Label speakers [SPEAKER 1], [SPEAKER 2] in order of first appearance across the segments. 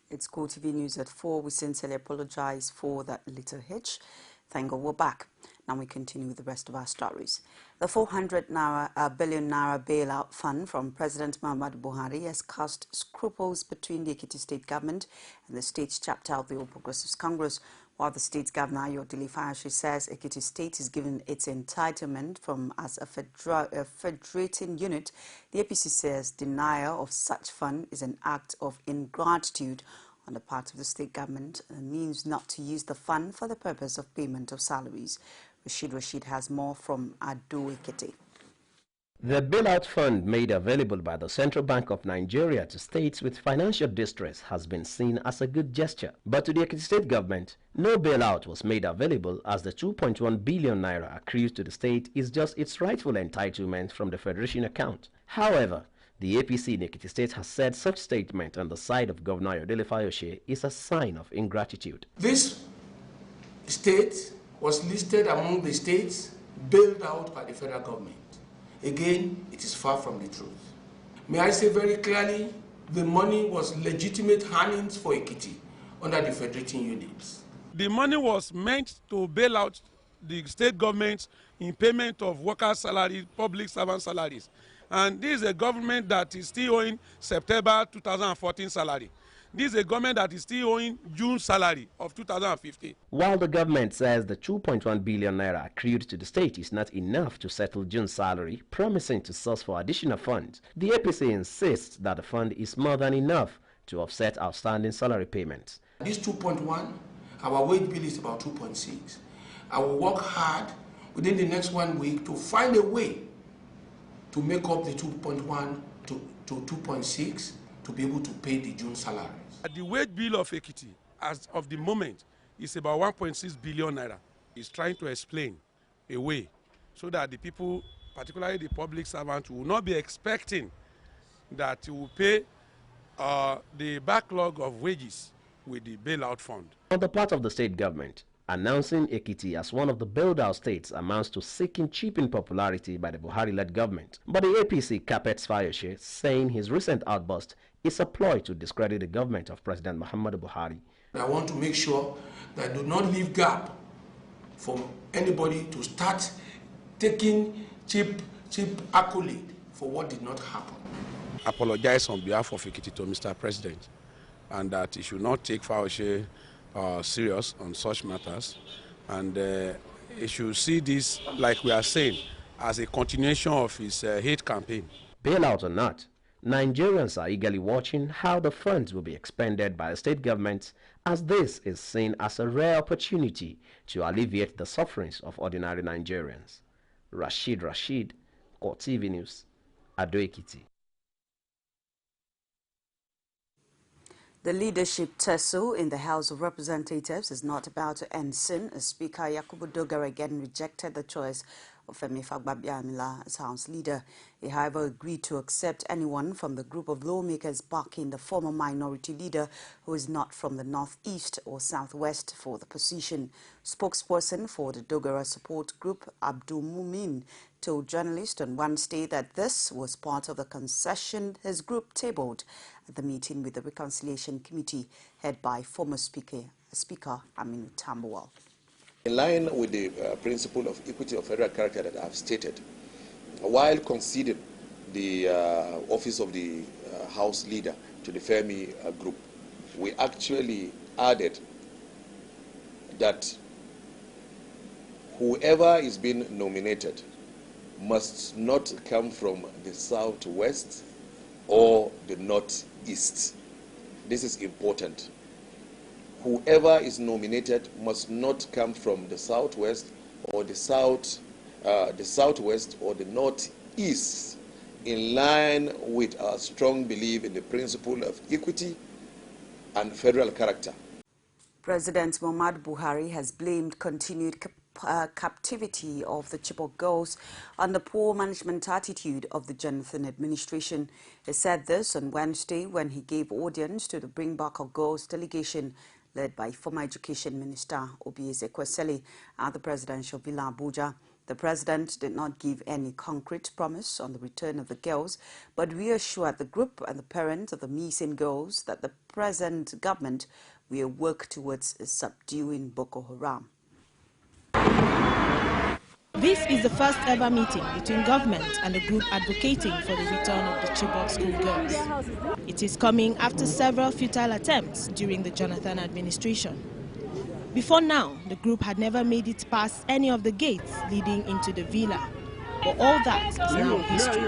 [SPEAKER 1] It's CoreTV News at 4. We sincerely apologize for that little hitch. Thank God we're back. Now we continue with the rest of our stories. The 400 billion naira bailout fund from President Muhammadu Buhari has caused scruples between the Ekiti State government and the state's chapter of the All Progressives Congress. While the state's governor, Yodili Fayashi, says Ekiti State is given its entitlement from as a federating unit, the APC says denial of such fund is an act of ingratitude on the part of the state government and means not to use the fund for the purpose of payment of salaries. Rashid has more from Ado Ekiti.
[SPEAKER 2] The bailout fund made available by the Central Bank of Nigeria to states with financial distress has been seen as a good gesture. But to the Ekiti State government, no bailout was made available as the 2.1 billion naira accrued to the state is just its rightful entitlement from the Federation account. However, the APC in Ekiti State has said such statement on the side of Governor Yodili Fayashi is a sign of ingratitude.
[SPEAKER 3] This state was listed among the states bailed out by the federal government. Again, it is far from the truth. May I say very clearly, the money was legitimate earnings for Ekiti under the federating units.
[SPEAKER 4] The money was meant to bail out the state government in payment of workers' salaries, public servant salaries. And this is a government that is still owing September 2014 salary. This is a government that is still owing June salary of 2015.
[SPEAKER 2] While the government says the 2.1 billion naira accrued to the state is not enough to settle June's salary, promising to source for additional funds, the APC insists that the fund is more than enough to offset outstanding salary payments.
[SPEAKER 3] This 2.1, our wage bill is about 2.6. I will work hard within the next 1 week to find a way to make up the 2.1 to 2.6 to be able to pay the June salaries.
[SPEAKER 4] The wage bill of Ekiti, as of the moment, is about 1.6 billion naira. It's trying to explain a way so that the people, particularly the public servants, will not be expecting that you will pay the backlog of wages with the bailout fund.
[SPEAKER 2] On the part of the state government, announcing Ekiti as one of the bailed-out states amounts to seeking cheap in popularity by the Buhari-led government. But the APC carpets Fayashi, saying his recent outburst is a ploy to discredit the government of President Muhammadu Buhari.
[SPEAKER 3] I want to make sure that I do not leave gap for anybody to start taking cheap accolade for what did not happen.
[SPEAKER 4] I apologize on behalf of Ekiti to Mr. President, and that he should not take Fayashi serious on such matters, and he should see this, like we are saying, as a continuation of his hate campaign.
[SPEAKER 2] Bailout or not, Nigerians are eagerly watching how the funds will be expended by the state government, as this is seen as a rare opportunity to alleviate the sufferings of ordinary Nigerians. Rashid, CoreTV News, Ado Ekiti.
[SPEAKER 1] The leadership tussle in the House of Representatives is not about to end soon, as Speaker Yakubu Dogara again rejected the choice of Femi Fagbabiamila as House leader. He, however, agreed to accept anyone from the group of lawmakers backing the former minority leader who is not from the northeast or southwest for the position. Spokesperson for the Dogara support group, Abdul Mumin, told journalists on Wednesday that this was part of the concession his group tabled at the meeting with the Reconciliation Committee headed by former Speaker Aminu Tambuwal.
[SPEAKER 5] In line with the principle of equity of federal character that I have stated, while conceding the office of the House leader to the Femi group, we actually added that whoever is being nominated must not come from the southwest or the northeast. This is important. Whoever is nominated must not come from the southwest or the southwest or the northeast, in line with our strong belief in the principle of equity and federal character.
[SPEAKER 1] President Muhammadu Buhari has blamed continued captivity of the Chibok girls on the poor management attitude of the Jonathan administration. He said this on Wednesday when he gave audience to the Bring Back of Girls delegation led by former Education Minister Obi Ezekwesili at the Presidential Villa Abuja. The president did not give any concrete promise on the return of the girls, but reassured the group and the parents of the missing girls that the present government will work towards subduing Boko Haram.
[SPEAKER 6] This is the first ever meeting between government and the group advocating for the return of the Chibok schoolgirls. It is coming after several futile attempts during the Jonathan administration. Before now, the group had never made it past any of the gates leading into the villa. But all that is now history.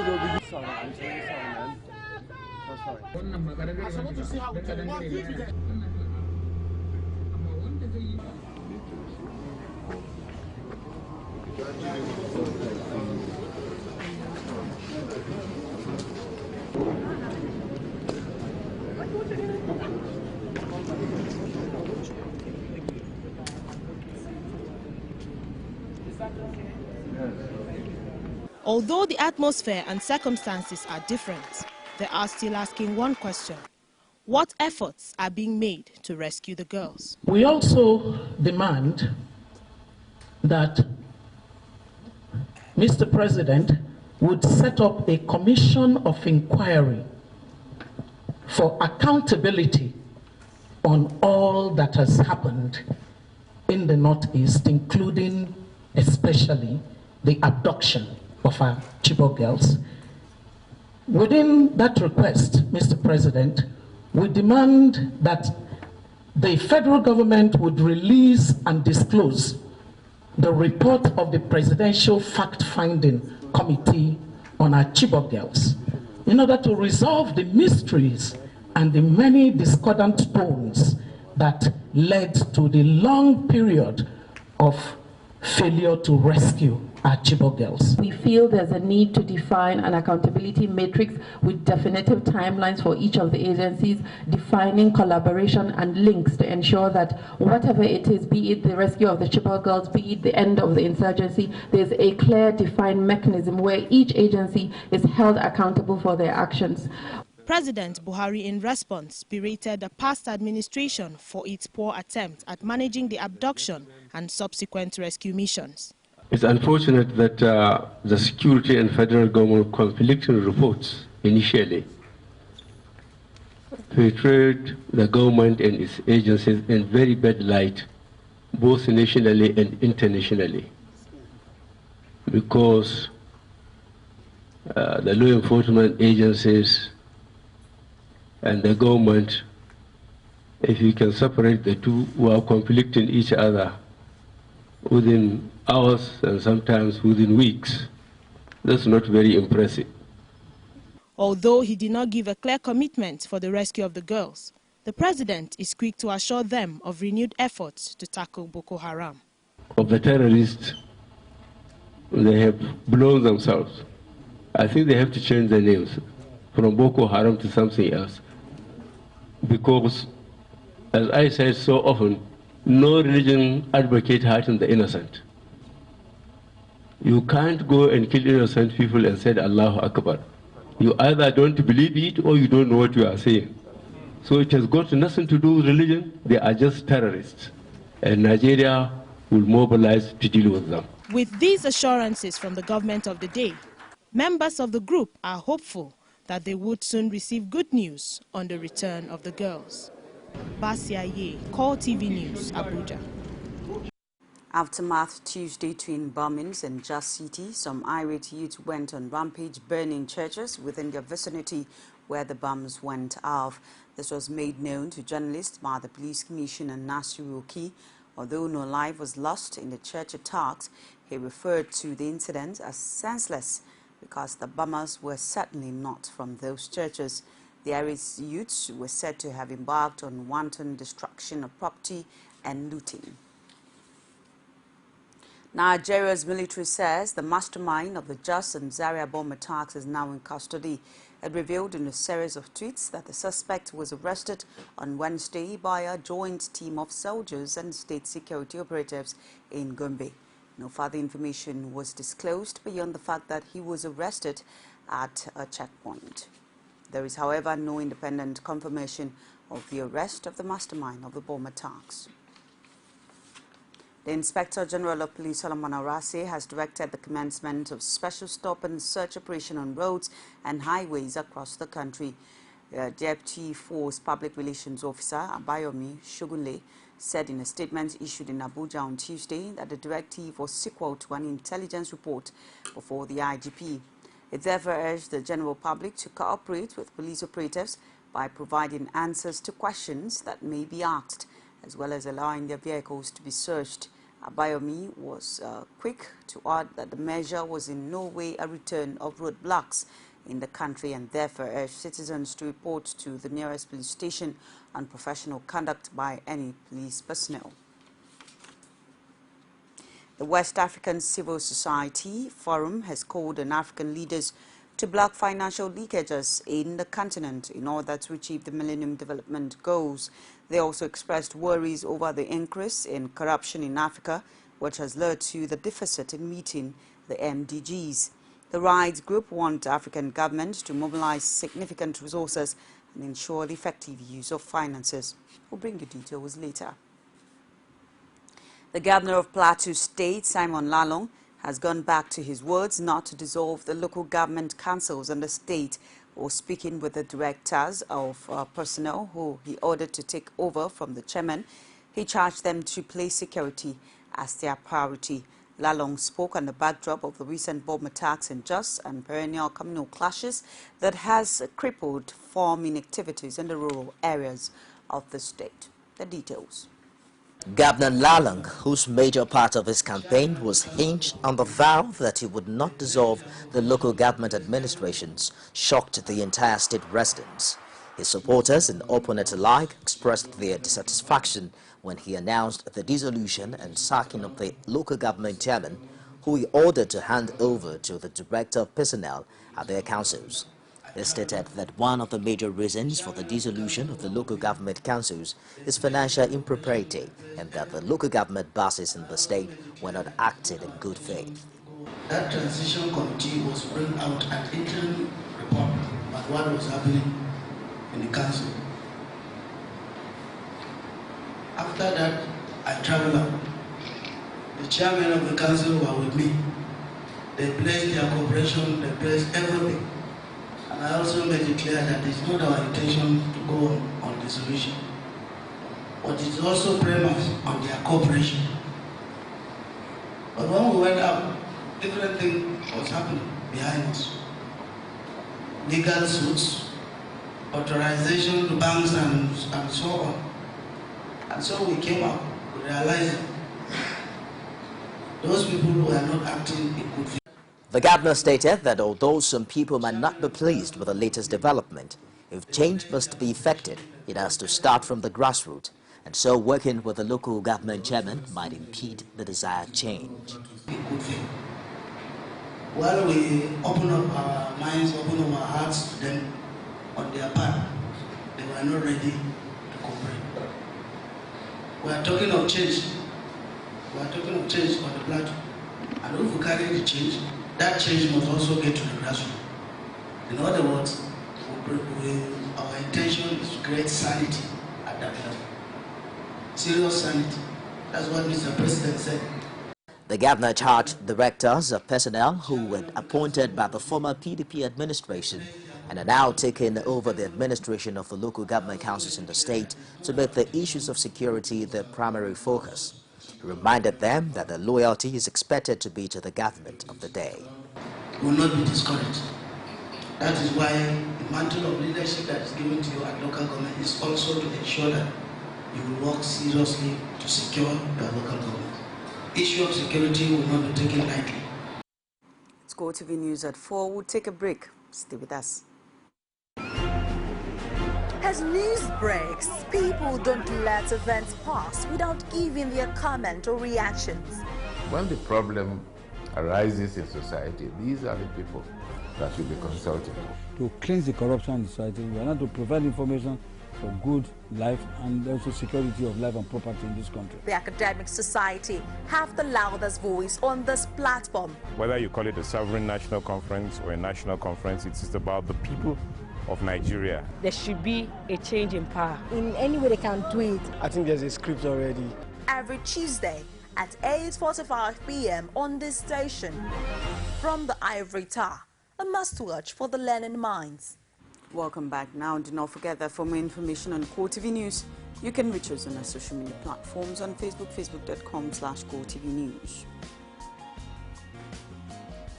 [SPEAKER 6] Although the atmosphere and circumstances are different, they are still asking one question: what efforts are being made to rescue the girls?
[SPEAKER 7] We also demand that Mr. President would set up a commission of inquiry for accountability on all that has happened in the Northeast, including especially the abduction of our Chibok girls. Within that request, Mr. President, we demand that the federal government would release and disclose the report of the Presidential Fact-Finding Committee on our Chibok girls in order to resolve the mysteries and the many discordant tones that led to the long period of failure to rescue our Chibok girls.
[SPEAKER 8] We feel there's a need to define an accountability matrix with definitive timelines for each of the agencies, defining collaboration and links to ensure that whatever it is, be it the rescue of the Chibok girls, be it the end of the insurgency, there's a clear defined mechanism where each agency is held accountable for their actions.
[SPEAKER 6] President Buhari, in response, berated the past administration for its poor attempt at managing the abduction and subsequent rescue missions.
[SPEAKER 9] It's unfortunate that the security and federal government conflicting reports initially portrayed the government and its agencies in very bad light, both nationally and internationally, because the law enforcement agencies and the government, if you can separate the two, were conflicting each other within hours and sometimes within weeks. That's not very impressive.
[SPEAKER 6] Although he did not give a clear commitment for the rescue of the girls, the president is quick to assure them of renewed efforts to tackle Boko Haram.
[SPEAKER 9] Of the terrorists, they have blown themselves. I think they have to change their names from Boko Haram to something else. Because, as I said so often, no religion advocates hurting the innocent. You can't go and kill innocent people and say Allahu Akbar. You either don't believe it or you don't know what you are saying. So it has got nothing to do with religion. They are just terrorists. And Nigeria will mobilize to deal with them.
[SPEAKER 6] With these assurances from the government of the day, members of the group are hopeful that they would soon receive good news on the return of the girls. Basia Ye, CoreTV News, Abuja.
[SPEAKER 1] Aftermath Tuesday twin bombings in Jos City, some irate youths went on rampage burning churches within their vicinity where the bombs went off. This was made known to journalists by the Police Commissioner Nasiru Oki. Although no life was lost in the church attacks, he referred to the incident as senseless because the bombers were certainly not from those churches. The irate youths were said to have embarked on wanton destruction of property and looting. Nigeria's military says the mastermind of the Jos and Zaria bomb attacks is now in custody. It revealed in a series of tweets that the suspect was arrested on Wednesday by a joint team of soldiers and state security operatives in Gombe. No further information was disclosed beyond the fact that he was arrested at a checkpoint. There is, however, no independent confirmation of the arrest of the mastermind of the bomb attacks. The Inspector General of Police, Solomon Arase, has directed the commencement of special stop and search operation on roads and highways across the country. Deputy Force Public Relations Officer Abayomi Shogunle said in a statement issued in Abuja on Tuesday that the directive was sequel to an intelligence report before the IGP. It therefore urged the general public to cooperate with police operatives by providing answers to questions that may be asked, as well as allowing their vehicles to be searched. Abayomi was quick to add that the measure was in no way a return of roadblocks in the country and therefore urged citizens to report to the nearest police station on professional conduct by any police personnel. The West African Civil Society Forum has called on African leaders to block financial leakages in the continent in order to achieve the Millennium Development Goals. They also expressed worries over the increase in corruption in Africa, which has led to the deficit in meeting the MDGs. The rights group want African governments to mobilize significant resources and ensure the effective use of finances. We'll bring you details later. The Governor of Plateau State, Simon Lalong, has gone back to his words not to dissolve the local government councils in the state or speaking with the directors of personnel who he ordered to take over from the chairman. He charged them to place security as their priority. Lalong spoke on the backdrop of the recent bomb attacks in Jos and perennial communal clashes that has crippled farming activities in the rural areas of the state. The details.
[SPEAKER 10] Governor Lalong, whose major part of his campaign was hinged on the vow that he would not dissolve the local government administrations, shocked the entire state residents. His supporters and opponents alike expressed their dissatisfaction when he announced the dissolution and sacking of the local government chairman, who he ordered to hand over to the director of personnel at their councils. He stated that one of the major reasons for the dissolution of the local government councils is financial impropriety and that the local government bosses in the state were not acting in good faith.
[SPEAKER 11] That transition committee was bring out an interim report about what was happening in the council. After that, I traveled out. The chairman of the council were with me. They placed their cooperation, they placed everything. And I also made it clear that it's not our intention to go on dissolution, but it's also premise on their cooperation. But when we went out, different thing was happening behind us. Legal suits, authorization to banks and so on. And so we came out, we realized those people were not acting in good faith.
[SPEAKER 10] The governor stated that although some people might not be pleased with the latest development, if change must be effected, it has to start from the grassroots, and so working with the local government chairman might impede the desired change.
[SPEAKER 11] While we open up our minds, open up our hearts to them on their part, they were not ready to cooperate. We are talking of change. We are talking of change on the plateau. And if we carry the change, that change must also get to the grassroots. In other words, our intention is to create sanity at that level. Serious sanity. That's what Mr. President said.
[SPEAKER 10] The governor charged directors of personnel who were appointed by the former PDP administration and are now taking over the administration of the local government councils in the state to make the issues of security their primary focus. He reminded them that their loyalty is expected to be to the government of the day.
[SPEAKER 11] Will not be discouraged. That is why the mantle of leadership that is given to you at local government is also to ensure that you will work seriously to secure your local government. Issue of security will not be taken lightly.
[SPEAKER 1] It's CoreTV News at 4. We'll take a break. Stay with us.
[SPEAKER 12] As news breaks, people don't let events pass without giving their comment or reactions.
[SPEAKER 13] When the problem arises in society, these are the people that should be consulted.
[SPEAKER 14] To cleanse the corruption in society, we are not to provide information for good life and also security of life and property in this country.
[SPEAKER 12] The academic society have the loudest voice on this platform.
[SPEAKER 15] Whether you call it a sovereign national conference or a national conference, it's just about the people of Nigeria.
[SPEAKER 16] There should be a change in power.
[SPEAKER 17] In any way they can do it.
[SPEAKER 18] I think there's a script already.
[SPEAKER 12] Every Tuesday at 8:45 p.m. on this station. From the Ivory Tower, a must-watch for the learning minds.
[SPEAKER 1] Welcome back. Now, do not forget that for more information on CoreTV News, you can reach us on our social media platforms on Facebook, facebook.com/CoreTV News.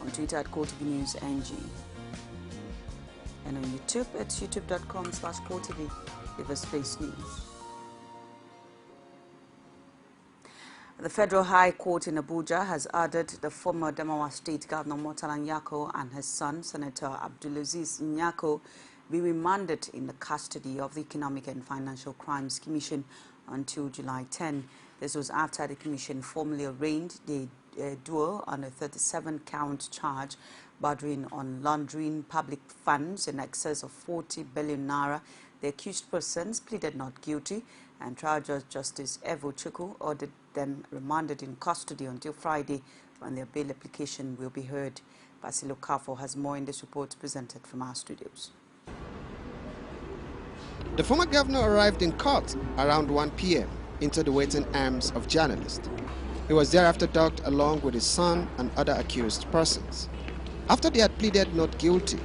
[SPEAKER 1] On Twitter at CoreTV News NG. And on YouTube at youtube.com/CoreTV. Give us Space News. The Federal High Court in Abuja has ordered the former Adamawa State Governor Nyako and his son, Senator Abdulaziz Nyako, be remanded in the custody of the Economic and Financial Crimes Commission until July 10. This was after the Commission formally arraigned the duo on a 37-count charge bordering on laundering public funds in excess of 40 billion naira. The accused persons pleaded not guilty, and trial judge Justice Evo Chukwu ordered them remanded in custody until Friday, when their bail application will be heard. Basilo Kafo has more in this report presented from our studios.
[SPEAKER 16] The former governor arrived in court around 1 p.m. into the waiting arms of journalists. He was thereafter docked along with his son and other accused persons. After they had pleaded not guilty,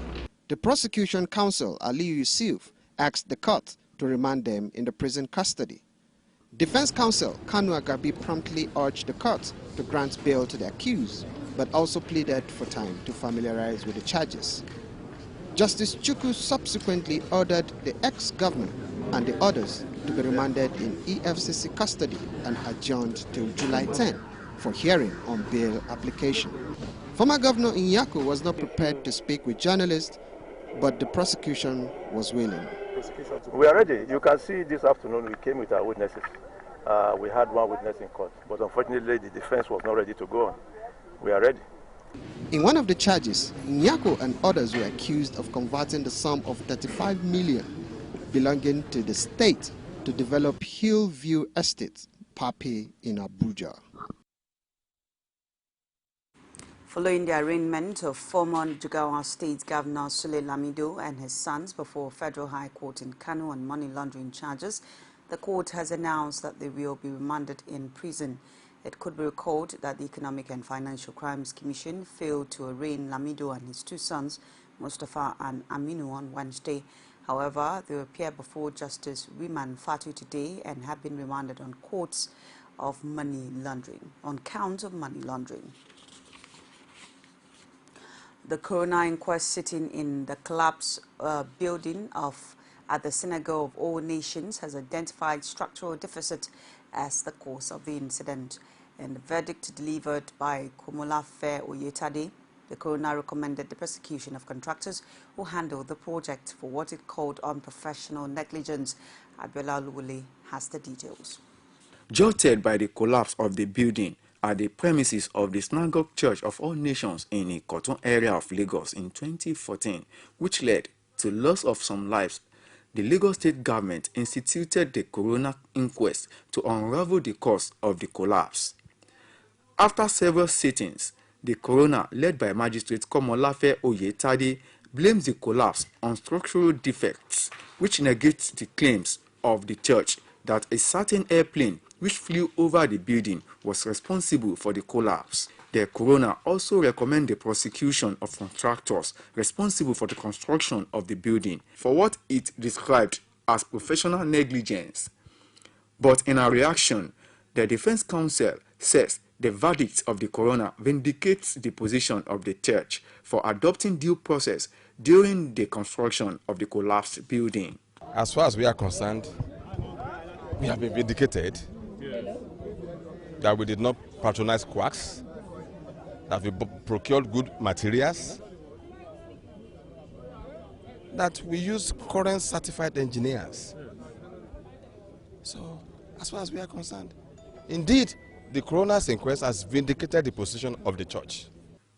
[SPEAKER 16] the prosecution counsel, Ali Yusuf, asked the court to remand them in the prison custody. Defense counsel Kanu Agabi promptly urged the court to grant bail to the accused, but also pleaded for time to familiarize with the charges. Justice Chukwu subsequently ordered the ex-governor and the others to be remanded in EFCC custody and adjourned till July 10 for hearing on bail application. Former Governor Nyako was not prepared to speak with journalists, but the prosecution was willing.
[SPEAKER 17] We are ready. You can see this afternoon we came with our witnesses. We had one witness in court, but unfortunately the defense was not ready to go on. We are ready.
[SPEAKER 16] In one of the charges, Nyako and others were accused of converting the sum of 35 million belonging to the state to develop Hillview Estate, Pape, in Abuja.
[SPEAKER 1] Following the arraignment of former Jigawa State Governor Sule Lamido and his sons before Federal High Court in Kano on money laundering charges, the court has announced that they will be remanded in prison. It could be recalled that the Economic and Financial Crimes Commission failed to arraign Lamido and his two sons, Mustafa and Aminu, on Wednesday. However, they will appear before Justice Wiman Fatu today and have been remanded on counts of money laundering. The coroner inquest sitting in the collapsed building at the Synagogue of All Nations has identified structural deficit as the cause of the incident. In the verdict delivered by Komolafe Oyetade, the coroner recommended the prosecution of contractors who handled the project for what it called unprofessional negligence. Abiola Oluwole has the details.
[SPEAKER 18] Jolted by the collapse of the building at the premises of the Synagogue Church of All Nations in the Cotton area of Lagos in 2014, which led to loss of some lives, the Lagos State government instituted the coroner inquest to unravel the cause of the collapse. After several sittings, the coroner, led by Magistrate Komolafe Oyetade, blames the collapse on structural defects, which negates the claims of the church that a certain airplane which flew over the building was responsible for the collapse. The coroner also recommended the prosecution of contractors responsible for the construction of the building for what it described as professional negligence. But in a reaction, the defense counsel says the verdict of the coroner vindicates the position of the church for adopting due process during the construction of the collapsed building.
[SPEAKER 15] As far as we are concerned, we have been vindicated that we did not patronize quacks, that we procured good materials, that we used current certified engineers. So, as far as we are concerned, indeed, the coroner's inquest has vindicated the position of the church.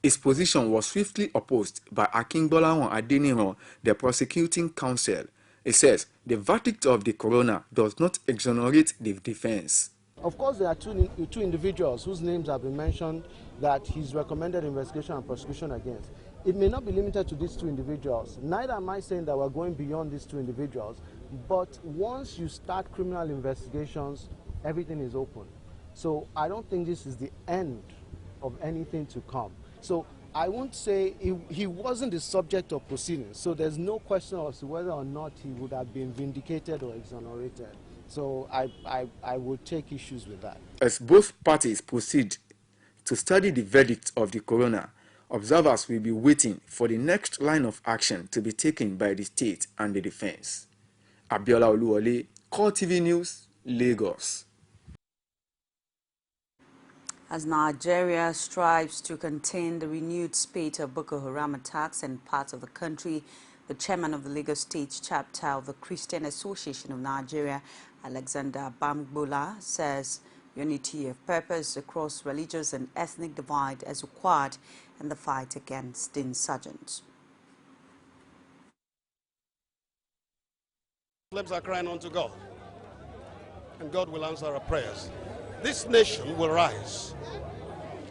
[SPEAKER 18] His position was swiftly opposed by Akingbolawan Adeniran, the prosecuting counsel. It says the verdict of the coroner does not exonerate the defense.
[SPEAKER 19] Of course, there are two individuals whose names have been mentioned that he's recommended investigation and prosecution against. It may not be limited to these two individuals. Neither am I saying that we're going beyond these two individuals. But once you start criminal investigations, everything is open. So I don't think this is the end of anything to come. So I won't say he wasn't the subject of proceedings, so there's no question as to whether or not he would have been vindicated or exonerated. So I would take issues with that.
[SPEAKER 18] As both parties proceed to study the verdict of the coroner, observers will be waiting for the next line of action to be taken by the state and the defense. Abiola Oluwole, CoreTV News, Lagos.
[SPEAKER 1] As Nigeria strives to contain the renewed spate of Boko Haram attacks in parts of the country, the chairman of the Lagos State chapter of the Christian Association of Nigeria, Alexander Bamgbola, says unity of purpose across religious and ethnic divide is required in the fight against the insurgents.
[SPEAKER 20] Muslims are crying unto God, and God will answer our prayers. This nation will rise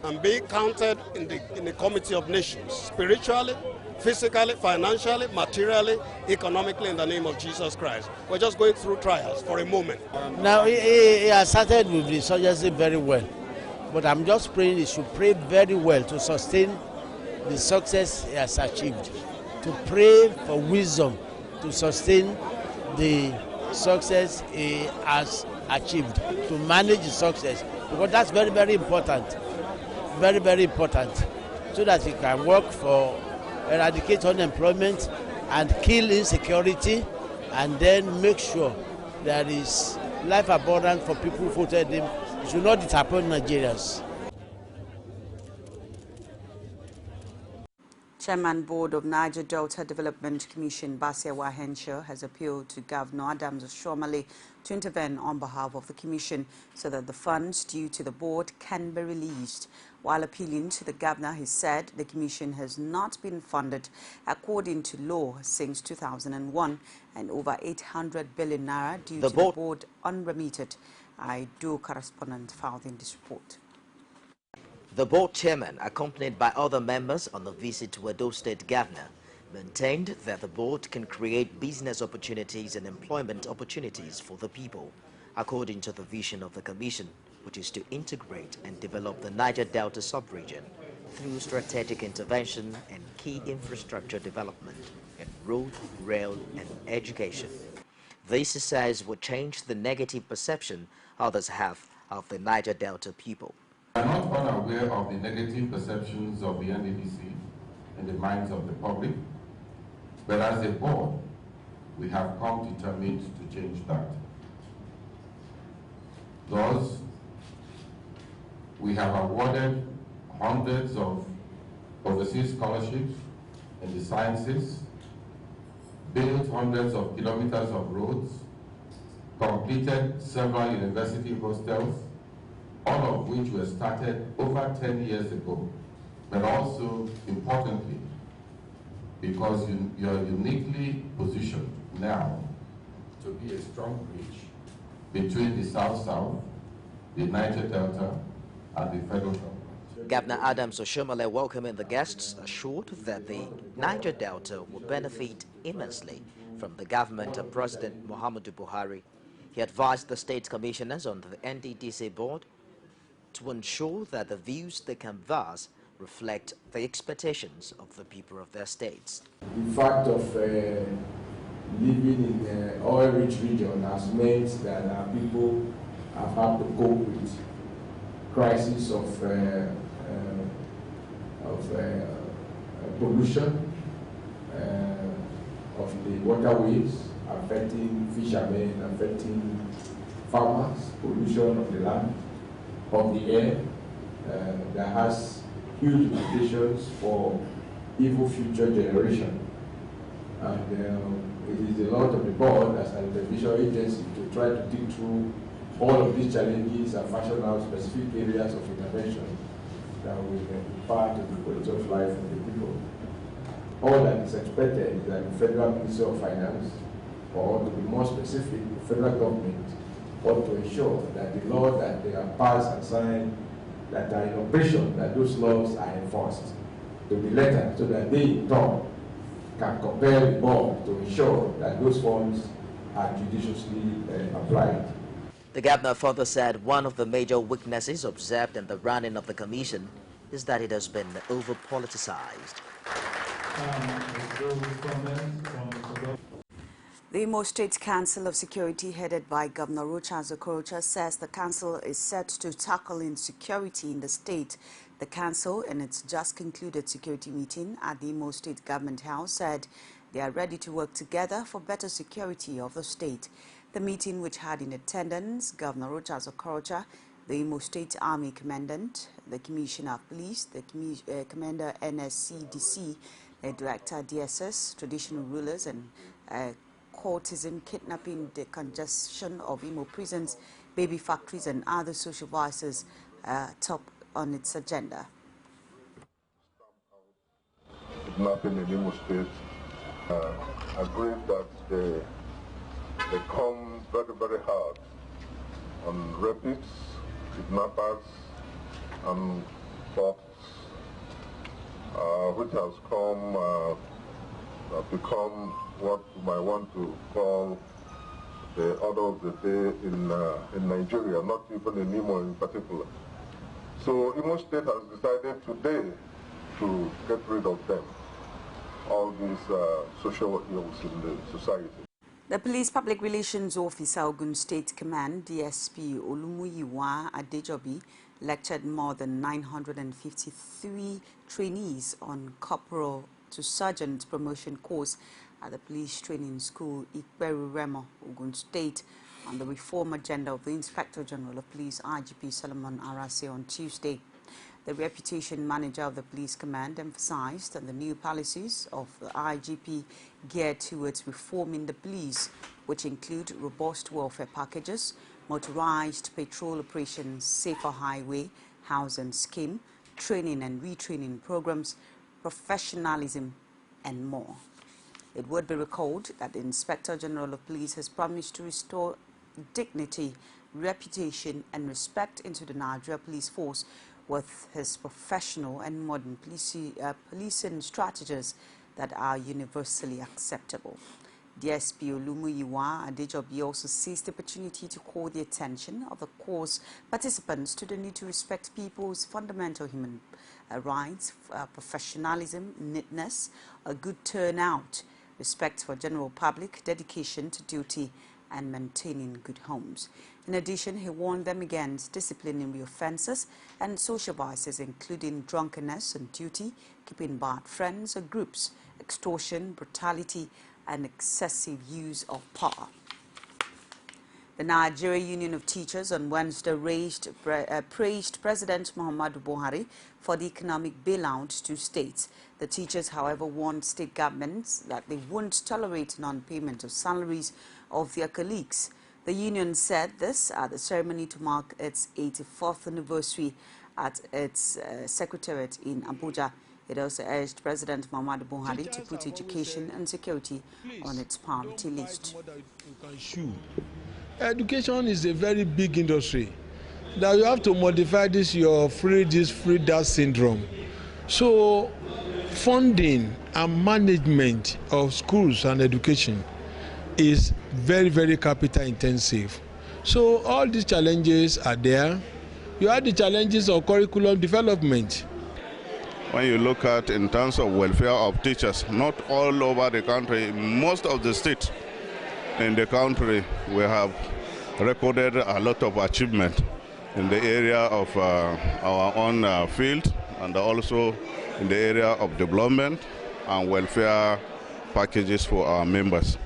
[SPEAKER 20] and be counted in the committee of nations, spiritually, physically, financially, materially, economically, in the name of Jesus Christ. We're just going through trials for a moment.
[SPEAKER 21] Now, he has started with the insurgency very well, but I'm just praying he should pray very well to sustain the success he has achieved, to pray for wisdom to sustain the success he has achieved, to manage the success, because that's very, very important. Very, very important, so that he can work for eradicate unemployment and kill insecurity, and then make sure there is life abundance for people who voted him. He should not disappoint Nigerians.
[SPEAKER 1] Chairman Board of Niger Delta Development Commission, Basia Wahensha, has appealed to Governor Adams Oshiomhole to intervene on behalf of the Commission so that the funds due to the board can be released. While appealing to the Governor, he said the Commission has not been funded according to law since 2001 and over 800 billion naira due to the board unremitted. IDO correspondent filed in this report.
[SPEAKER 10] The board chairman, accompanied by other members on the visit to Plateau State Governor, maintained that the board can create business opportunities and employment opportunities for the people, according to the vision of the Commission, which is to integrate and develop the Niger Delta sub-region through strategic intervention and key infrastructure development in road, rail, and education. This, he says, would change the negative perception others have of the Niger Delta people.
[SPEAKER 22] We are not unaware of the negative perceptions of the NDDC in the minds of the public, but as a board, we have come determined to change that. Thus, we have awarded hundreds of overseas scholarships in the sciences, built hundreds of kilometers of roads, completed several university hostels, all of which were started over 10 years ago, but also, importantly, because you are uniquely positioned now to be a strong bridge between the South-South, the Niger Delta, and the federal government.
[SPEAKER 10] Governor Adams Oshiomhole, welcoming the guests, assured that the Niger Delta will benefit immensely from the government of President Muhammadu Buhari. He advised the state commissioners on the NDDC board to ensure that the views they canvass reflect the expectations of the people of their states.
[SPEAKER 23] The fact of living in the oil-rich region has meant that our people have had to cope with crisis of pollution of the waterways, affecting fishermen, affecting farmers, pollution of the land, of the air, that has huge implications for even future generation. And it is a lot of the board as an intervention agency to try to dig through all of these challenges and fashion out specific areas of intervention that will impart on the quality of life of the people. All that is expected is that the Federal Ministry of Finance, or to be more specific, the federal government, ought to ensure that the laws that they have passed and signed that are in operation, that those laws are enforced to the letter, so that they in turn can compel the board to ensure that those funds are judiciously applied.
[SPEAKER 10] The governor further said one of the major weaknesses observed in the running of the commission is that it has been over-politicized.
[SPEAKER 1] The Imo State Council of Security, headed by Governor Rochas Okorocha, says the council is set to tackle insecurity in the state. The council, in its just concluded security meeting at the Imo State Government House, said they are ready to work together for better security of the state. The meeting, which had in attendance Governor Rochas Okorocha, the Imo State Army Commandant, the Commissioner of Police, the Commander NDDC, the Director DSS, traditional rulers, and courtesan kidnapping, the congestion of Imo prisons, baby factories, and other social vices top on its agenda.
[SPEAKER 2] Kidnapping in Imo State, agreed that they come very, very hard on rapists, kidnappers, and thefts, which has become what you might want to call the order of the day in Nigeria, not even in Imo in particular. So Imo State has decided today to get rid of them, all these social ills in the society.
[SPEAKER 1] The Police Public Relations Officer, Ogun State Command, DSP Olumuyiwa Adejobi, lectured more than 953 trainees on corporal to sergeant promotion course at the Police Training School, Ikperu Remo, Ogun State, on the reform agenda of the Inspector General of Police, IGP Solomon Arase, on Tuesday. The reputation manager of the Police Command emphasized on the new policies of the IGP geared towards reforming the police, which include robust welfare packages, motorized patrol operations, safer highway, housing scheme, training and retraining programs, professionalism, and more. It would be recalled that the Inspector General of Police has promised to restore dignity, reputation, and respect into the Nigeria Police Force with his professional and modern policing strategies that are universally acceptable. DSP Olumuyiwa Adejobi also seized the opportunity to call the attention of the course participants to the need to respect people's fundamental human rights, professionalism, neatness, a good turnout, respect for general public, dedication to duty, and maintaining good homes. In addition, he warned them against disciplinary offences and social vices, including drunkenness on duty, keeping bad friends or groups, extortion, brutality, and excessive use of power. The Nigeria Union of Teachers on Wednesday praised President Muhammadu Buhari for the economic bailout to states. The teachers, however, warned state governments that they won't tolerate non-payment of salaries of their colleagues. The union said this at the ceremony to mark its 84th anniversary at its secretariat in Abuja. It also urged President Muhammadu Buhari to put education and security on its priority list.
[SPEAKER 3] Education is a very big industry. Now you have to modify this, your free this, free that syndrome. So funding and management of schools and education is very, very capital intensive. So all these challenges are there. You have the challenges of curriculum development.
[SPEAKER 4] When you look at in terms of welfare of teachers, not all over the country, most of the states in the country, we have recorded a lot of achievement in the area of our own field, and also in the area of development and welfare packages for our members.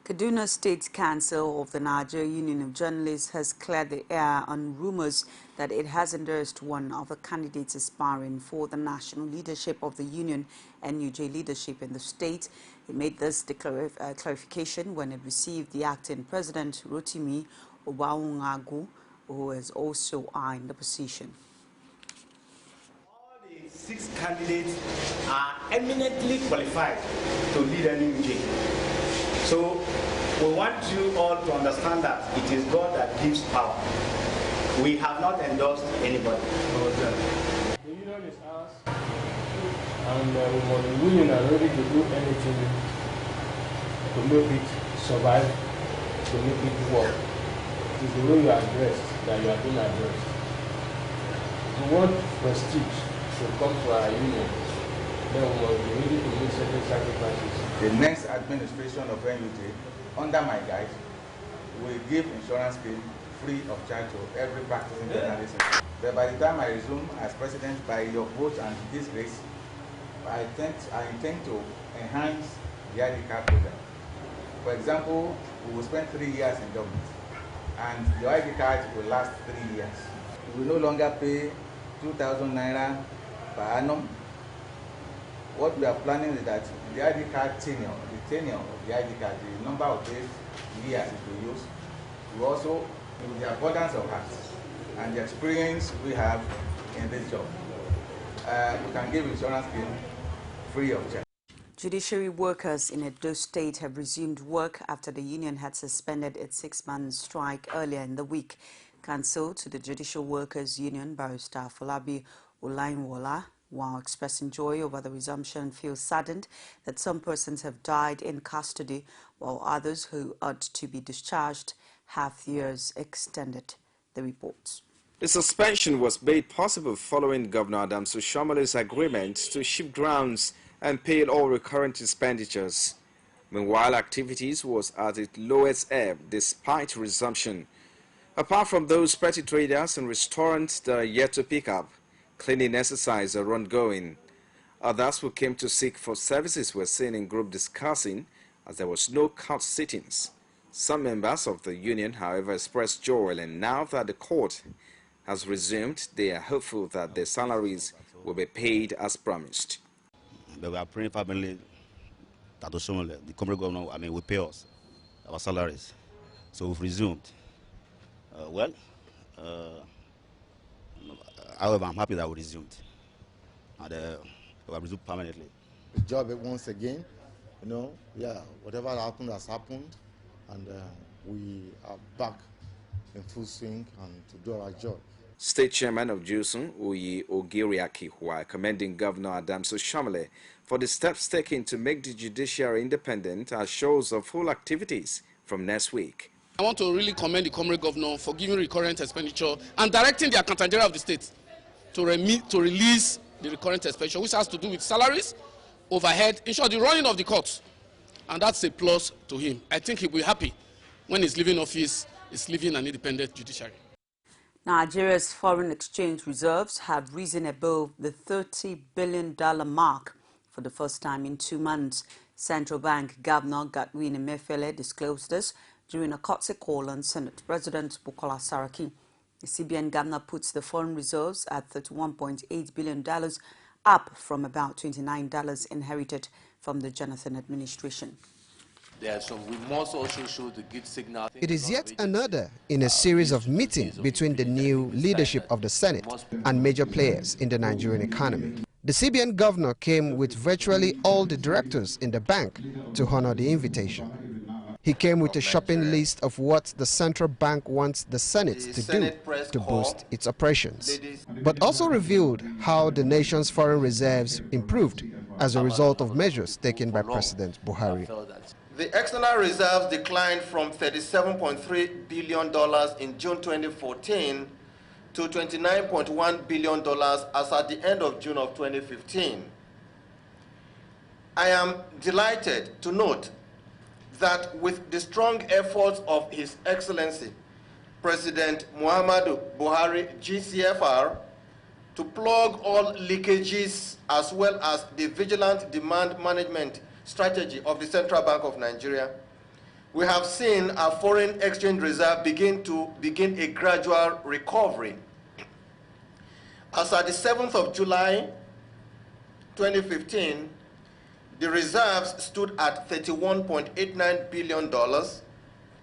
[SPEAKER 1] Kaduna State Council of the Nigeria Union of Journalists has cleared the air on rumors that it has endorsed one of the candidates aspiring for the national leadership of the union, NUJ leadership in the state. It made this clarification when it received the acting president, Rotimi Obawungagu, who is also eyeing the position.
[SPEAKER 24] All the 6 candidates are eminently qualified to lead NUJ. So we want you all to understand that it is God that gives power. We have not endorsed anybody.
[SPEAKER 25] The union is ours, and we must be willing and ready to do anything to make it survive, to make it work. It is the way you are dressed that you are being addressed. The word prestige should come to our union. Then we must be ready to make certain sacrifices.
[SPEAKER 5] The next administration of NUJ, under my guide, will give insurance scheme free of charge to every practicing journalist. But by the time I resume as president, by your vote and His grace, I intend to enhance the ID card program. For example, we will spend 3 years in government, and your ID card will last 3 years. You will no longer pay 2,000 naira per annum. What we are planning is that the ID card tenure, the tenure of the ID card, the number of days, years it will use, will also, with the abundance of hearts and the experience we have in this job, we can give insurance scheme free of charge.
[SPEAKER 1] Judiciary workers in Plateau State have resumed work after the union had suspended its 6-month strike earlier in the week. Counsel to the Judicial Workers Union, Barrister Afolabi Olainwola, while expressing joy over the resumption, feels saddened that some persons have died in custody, while others who ought to be discharged have years extended. The reports.
[SPEAKER 6] The suspension was made possible following Governor Adams Oshomale's agreement to shift grounds and pay all recurrent expenditures. Meanwhile, activities was at its lowest ebb despite resumption. Apart from those petty traders and restaurants that are yet to pick up, cleaning exercises are ongoing. Others who came to seek for services were seen in group discussing as there was no court sittings. Some members of the union, however, expressed joy, and now that the court has resumed, they are hopeful that their salaries will be paid as promised.
[SPEAKER 7] But we are praying fervently that the Comrade Governor, will pay us our salaries. So we've resumed. However, I'm happy that we resumed. And we have resumed permanently.
[SPEAKER 8] The job once again, whatever happened has happened, and we are back in full swing and to do our job.
[SPEAKER 6] State Chairman of Osun, Oyi Ogiriaki, while commending Governor Adams Oshomale for the steps taken to make the judiciary independent, assures of full activities from next week.
[SPEAKER 9] I want to really commend the Comrade Governor for giving recurrent expenditure and directing the Accountant General of the state to release the recurrent expenditure, which has to do with salaries, overhead, in short, the running of the courts. And that's a plus to him. I think he'll be happy when he's leaving office, he's leaving an independent judiciary.
[SPEAKER 1] Nigeria's foreign exchange reserves have risen above the $30 billion mark for the first time in 2 months. Central Bank Governor Godwin Emefiele disclosed this during a courtesy call on Senate President Bukola Saraki. The CBN Governor puts the foreign reserves at $31.8 billion, up from about $29 inherited from the Jonathan administration.
[SPEAKER 26] We must also show the good signal.
[SPEAKER 16] It is yet another in a series of meetings between the new leadership of the Senate and major players in the Nigerian economy. The CBN governor came with virtually all the directors in the bank to honor the invitation. He came with a shopping list of what the central bank wants the Senate to do to boost its operations, but also revealed how the nation's foreign reserves improved as a result of measures taken by President Buhari.
[SPEAKER 27] The external reserves declined from $37.3 billion in June 2014 to $29.1 billion as at the end of June of 2015. I am delighted to note that with the strong efforts of His Excellency President Muhammadu Buhari, GCFR, to plug all leakages as well as the vigilant demand management strategy of the Central Bank of Nigeria, we have seen our foreign exchange reserve begin a gradual recovery. As at the 7th of July 2015, the reserves stood at $31.89 billion,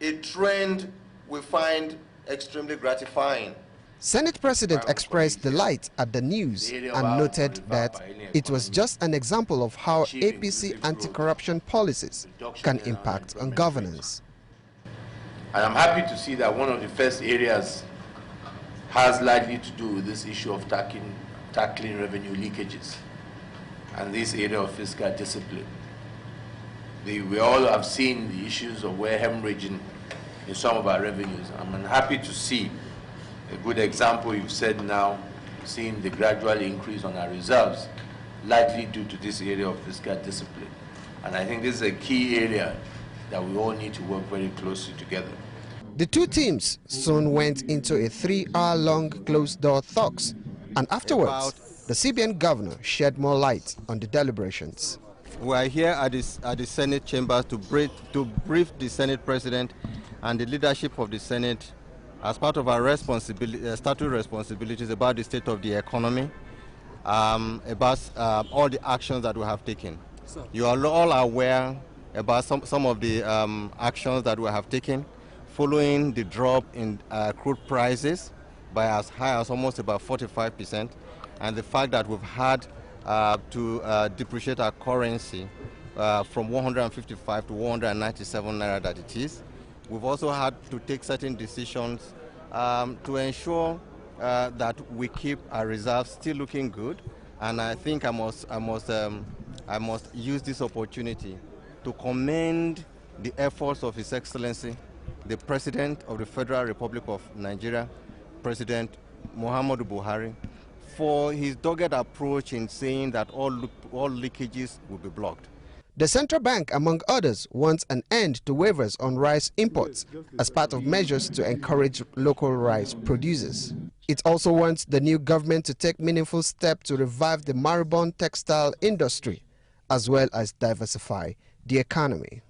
[SPEAKER 27] a trend we find extremely gratifying.
[SPEAKER 16] Senate President expressed delight at the news and noted that it was just an example of how APC anti-corruption policies can impact on governance.
[SPEAKER 26] I am happy to see that one of the first areas has largely to do with this issue of tackling revenue leakages and this area of fiscal discipline. We all have seen the issues of where hemorrhaging in some of our revenues. I'm happy to see a good example you've said now, seeing the gradual increase on our reserves, largely due to this area of fiscal discipline. And I think this is a key area that we all need to work very closely together.
[SPEAKER 16] The two teams soon went into a 3-hour-long closed-door talks, and afterwards, the CBN governor shed more light on the deliberations.
[SPEAKER 27] We are here at the Senate chambers to brief the Senate President and the leadership of the Senate as part of our statutory responsibilities about the state of the economy, about all the actions that we have taken. You are all aware about some of the actions that we have taken following the drop in crude prices by as high as almost about 45%, and the fact that we've had to depreciate our currency from 155 to 197 naira that it is. We've also had to take certain decisions to ensure that we keep our reserves still looking good, and I think I must use this opportunity to commend the efforts of His Excellency, the President of the Federal Republic of Nigeria, President Muhammadu Buhari, for his dogged approach in saying that all leakages will be blocked.
[SPEAKER 16] The central bank, among others, wants an end to waivers on rice imports as part of measures to encourage local rice producers. It also wants the new government to take meaningful steps to revive the moribund textile industry, as well as diversify the economy.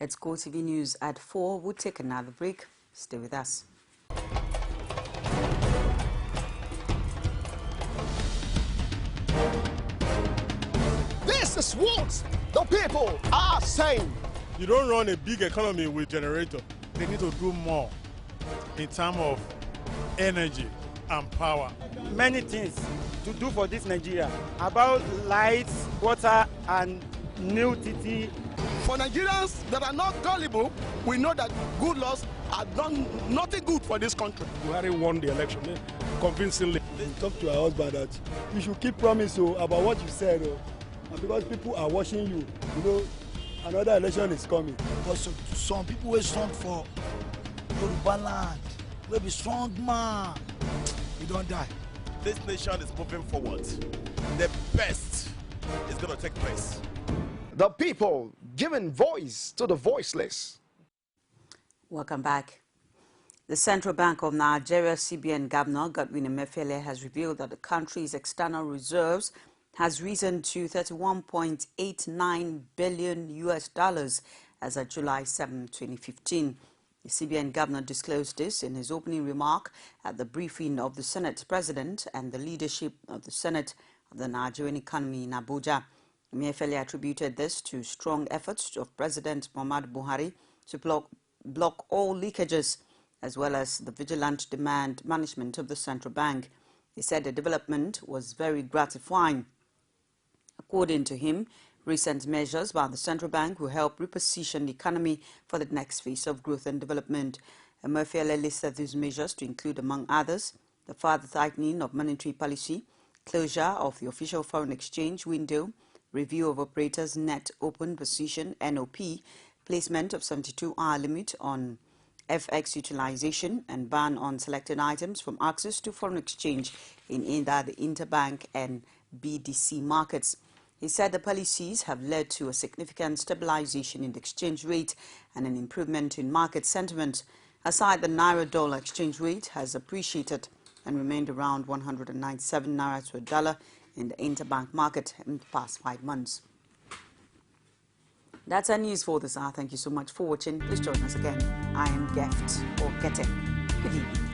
[SPEAKER 1] It's CoreTV News at 4. We'll take another break. Stay with us.
[SPEAKER 11] This is what the people are saying.
[SPEAKER 12] You don't run a big economy with generator. They need to do more in terms of energy and power.
[SPEAKER 13] Many things to do for this Nigeria about lights, water, and new TT.
[SPEAKER 11] For Nigerians that are not gullible, we know that good laws have done nothing good for this country.
[SPEAKER 12] Buhari won the election convincingly.
[SPEAKER 14] Talk to her husband that you should keep promise about what you said, and because people are watching you, you know, another election is coming.
[SPEAKER 15] Also, some people will strong for Yoruba land, will be strong man, you don't die.
[SPEAKER 17] This nation is moving forward. The best is going to take place.
[SPEAKER 11] The people giving voice to the voiceless.
[SPEAKER 1] Welcome back. The Central Bank of Nigeria, CBN Governor Godwin Emefiele, has revealed that the country's external reserves has risen to $31.89 billion as of July 7, 2015. The CBN Governor disclosed this in his opening remark at the briefing of the Senate President and the leadership of the Senate of the Nigerian economy in Abuja. Emefiele attributed this to strong efforts of President Muhammadu Buhari to block all leakages, as well as the vigilant demand management of the central bank. He said the development was very gratifying. According to him, recent measures by the central bank will help reposition the economy for the next phase of growth and development. Emefiele listed these measures to include, among others, the further tightening of monetary policy, closure of the official foreign exchange window, review of operators' net open position (NOP), placement of 72-hour limit on FX utilization, and ban on selected items from access to foreign exchange in either the interbank and BDC markets. He said the policies have led to a significant stabilization in the exchange rate and an improvement in market sentiment. Aside, the Naira-dollar exchange rate has appreciated and remained around 197 Naira to a dollar in the interbank market in the past 5 months. That's our news for this hour. Thank you so much for watching. Please join us again. I am Geft or Gete. Good evening.